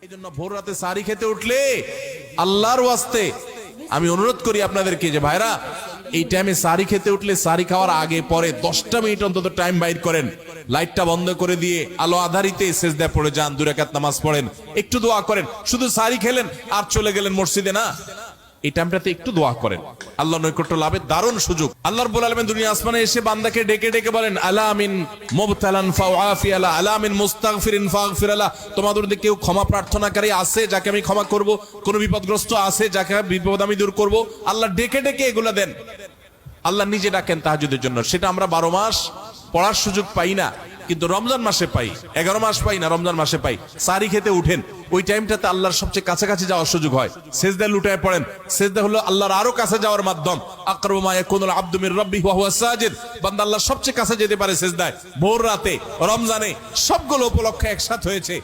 এইজন্য ভোর রাতে সারি খেতে উঠলে আল্লাহর ওয়াস্তে আমি অনুরোধ করি আপনাদেরকে যে ভাইরা এই টাইমে সারি খেতে উঠলে সারি খাওয়ার আগে পরে 10টা মিনিট অন্তত টাইম বাইর করেন, লাইটটা বন্ধ করে দিয়ে আলো আধারিতে সেজদায় পড়ে যান, 2 রাকাত নামাজ পড়েন, একটু দোয়া করেন। শুধু সারি খেলেন আর চলে গেলেন মসজিদে না, এই টাইমটাতে একটু দোয়া করেন, আল্লাহর নৈকট্য লাভের দারুণ সুযোগ। আল্লাহ রাব্বুল আলামিন দুনিয়া আসমানে এসে বান্দাকে ডেকে ডেকে বলেন আলা মিন মুবতালান ফাউআফি আলা, আলা মিন মুস্তাগফিরিন ফাগফির আলা। তোমাদের মধ্যে কেউ ক্ষমা প্রার্থনাকারী আছে যাকে আমি ক্ষমা করব, কোন বিপদগ্রস্ত আছে যাকে বিপদ আমি দূর করব। আল্লাহ ডেকে ডেকে এগুলা দেন। আল্লাহ নিজে ডাকেন তাহাজ্জুদের জন্য, সেটা আমরা 12 মাস পড়ার সুযোগ পাই না, কিন্তু রমজান মাসে পাই। 11 মাস পাই না, রমজান মাসে পাই। সারি খেতে উঠেন, ওই টাইমটাতে আল্লাহর সবচেয়ে কাছাকাছি যাওয়ার সুযোগ হয়। সেজদায় লুটায় পড়েন, সেজদা হলো আল্লাহর আরো কাছে যাওয়ার মাধ্যম। আকরাবু মা ইয়াকুনুল আবদু মির রাব্বিহি ওয়া হুয়া সাজিদ। বান্দা আল্লাহর সবচেয়ে কাছে যেতে পারে সেজদায়। ভোর রাতে, রমজানে, সবগুলো উপলক্ষে একসাথে হয়েছে।